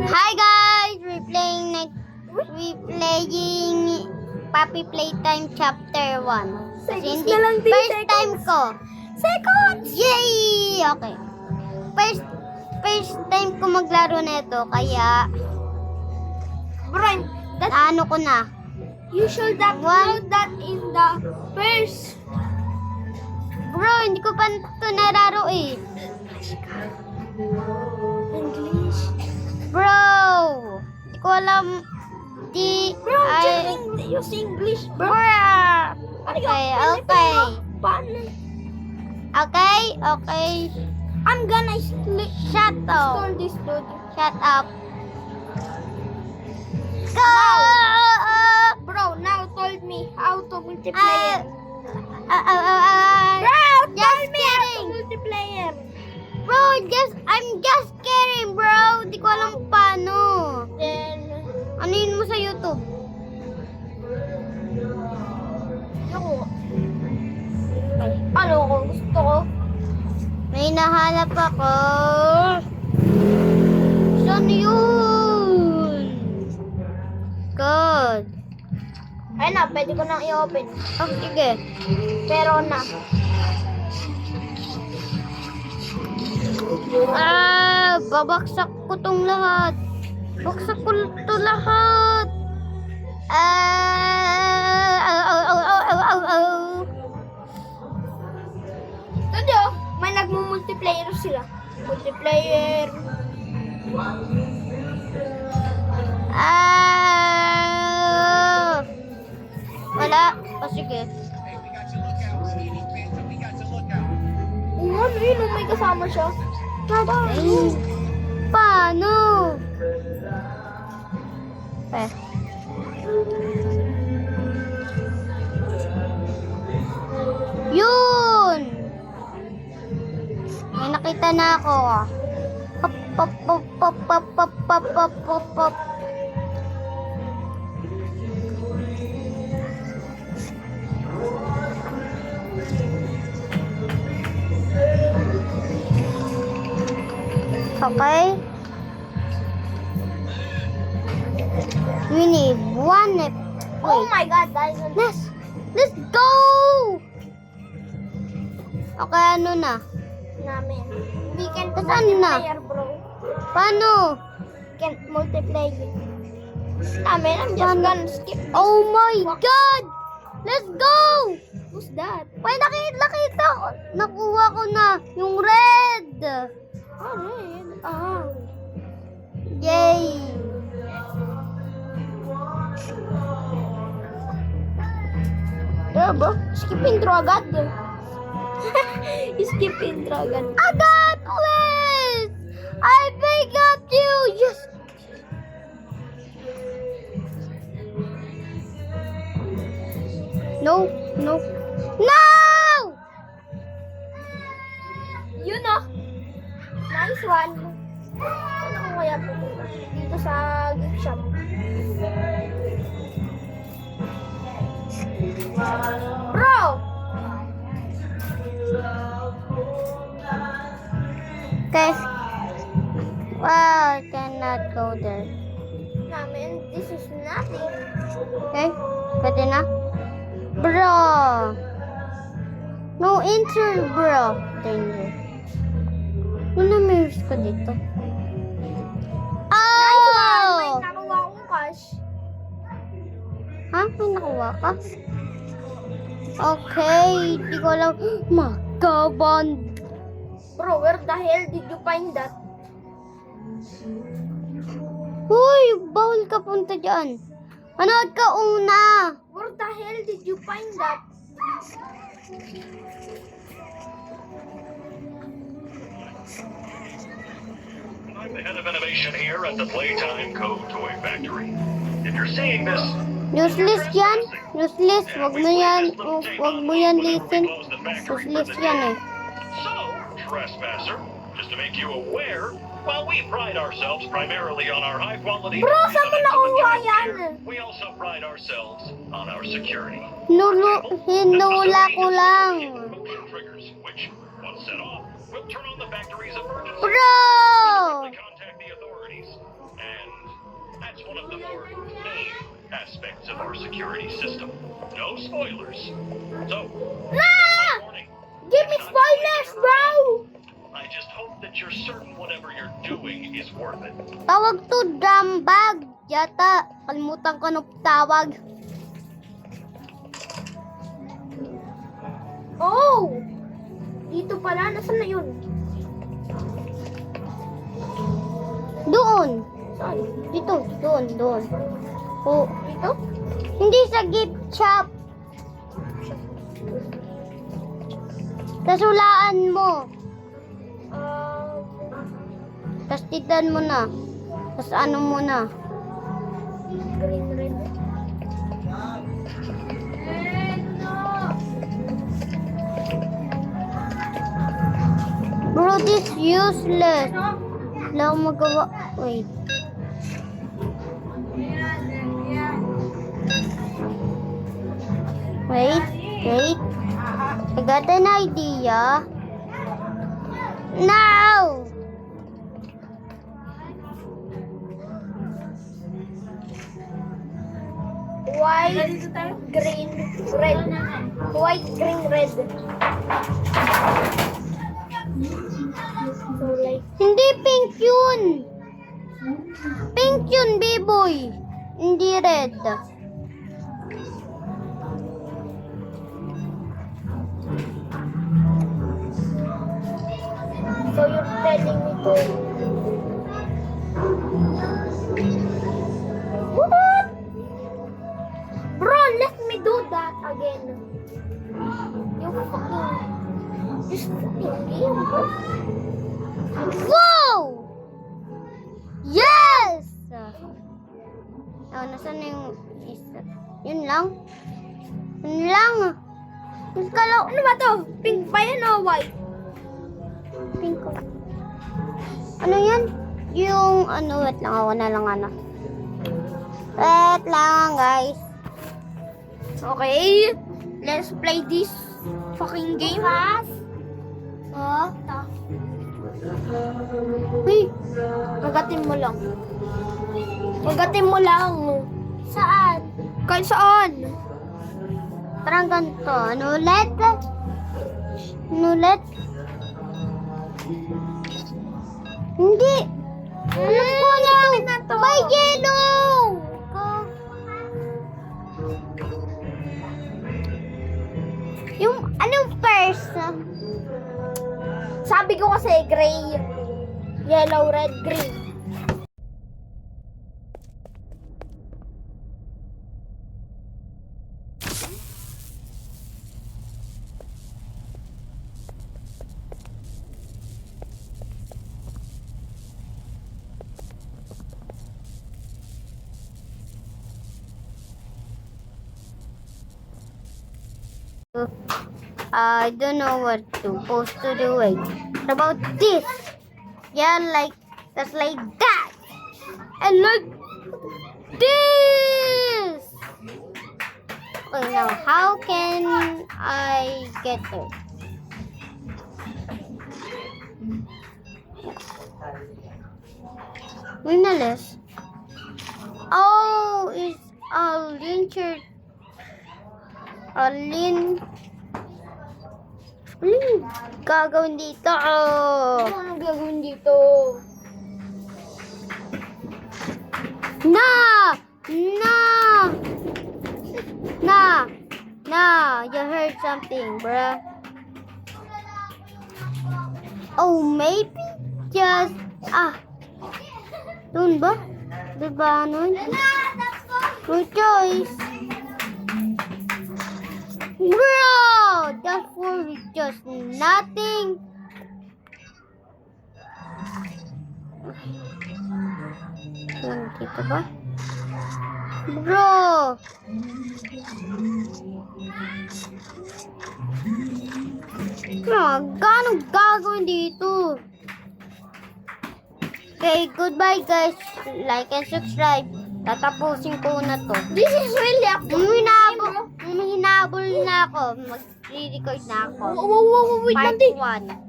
Hi guys, we playing Puppy Playtime Chapter 1. Seconds na lang, di First seconds. time ko. Seconds! Yay! Okay. First time ko maglaro nito, kaya Brian, ano ko na. you should upload that in the first. Bro, hindi ko pa ito nararo eh. English. Bro, hindi ko alam. Bro, use English, bro. Okay, okay. Paano? Okay. I'm gonna Shut up. install this dude. Shut up. Go! Bro, now told me how to multiplayer. Bro, Tell me how to multiplayer. Bro, I'm just kidding, bro. Hindi ko alam paano. Then, Ano yun mo sa YouTube? ako. Ay, ano ko? Gusto ko. May nahanap ako. Saan yun? God. Ayun na, pwede ko nang i-open. Oh, sige. Pero na. Babaksak ko tong lahat. Baksak ko to lahat. Tadi oh, may nagmo-multiplayer sila. Multiplayer. Wala. O sige. Ano yun? May kasama siya. Paano? Yun! May nakita na ako. Pop. Okay. We need one. Oh my god, guys. Let's go! Okay, ano na? Namin. We can Saan na? multiplayer, bro. Paano? Can multiplayer. Namin, I'm just Paano? gonna skip. Oh my God! Let's go! Who's that? May nakita ko. Nakuha ko na yung red. Oh, red. Ah. Yay! Yeah, bro. Skip intro agad. Skip intro agad. Agad, please! I pick up you! Yes! No! No! Yun oh. Nice one. Saan ako kaya pupunta? Dito sa gift shop. Bro! Okay. Wow, I cannot go there. Namin, this is nothing. Okay? Pwede na? Bro! No enter, bro. Danger. Ano may risk ko dito? Nice one! May Oh! nakuha akong cash. Ha? May nakuha ka? Okay. Di ko alam. Magkaband. Bro, where the hell did you find that? Uy! Bawal ka punta dyan. Manood ka una. Where the hell did you find that? I'm the head of innovation here at the Playtime Code Toy Factory. If you're seeing this, Useless yan. Useless. Wag mo yan. Wag mo yan listen. Useless yan eh. so, trespasser, just to make you aware, while we pride ourselves primarily on our high quality, Bro, saan mo nakuha yan? we also pride ourselves on our security. Hinula ko lang. Motion triggers, which, once set off, will turn on the factory's emergency. Bro! Contact the authorities and security system. No spoilers. So, Ah! warning. Give me spoilers, bro! I just hope that you're certain whatever you're doing is worth it. Tawag to drum bag. Yata, kalimutan ko ng tawag. Oh! Dito pala. Nasaan na yun? Doon. Saan? Dito, doon. Oh, Dito? hindi sa gift shop. Kasulaan mo. Tapos titan mo na. Tapos ano mo na. Green red. Bro, this useless. Wala akong magawa. Wait. Wait. I got an idea. Now! White, green, red. White, green, red. So like, Hindi pink yun. Pink yun, B-boy. Hindi red. so you're telling me to... What? Bro, let me do that again. You fucking... This fucking game, bro. Wow! Yes! Oh, nasaan na yung isa? Yun lang? Yun lang. Yung kalaw. Ano ba to? Pink ba yan o white? Pink ko. Ano yan? Yung ano, wait lang ako na lang ano. Wait lang guys. Okay, let's play this fucking game. Oh? Uy, kagatin mo lang. Kagatin mo lang. Saan? Kahit saan. Parang ganito. Ano ulit? Ano ulit? Hindi. Alam ko na to. May yellow! Yung anong first? Sabi ko kasi gray, yellow, red, green. I don't know what to supposed to do it. What about this? Yeah, like that's like that. And like this. Okay, now how can I get there? Winalis. Oh, it's a lincher. Alin gagawin dito? Ano gagawin dito? You heard something, bruh. Oh, maybe just dun ba? Diba nun? No choice. Bro, that was just nothing. Dito ba? Bro! Gano'ng gagawin dito? Okay, goodbye guys. Like and subscribe. Tatapusin ko na to. This is really a Hinabol na ako. Mag-re-record na ako. Wait lang, Part 1.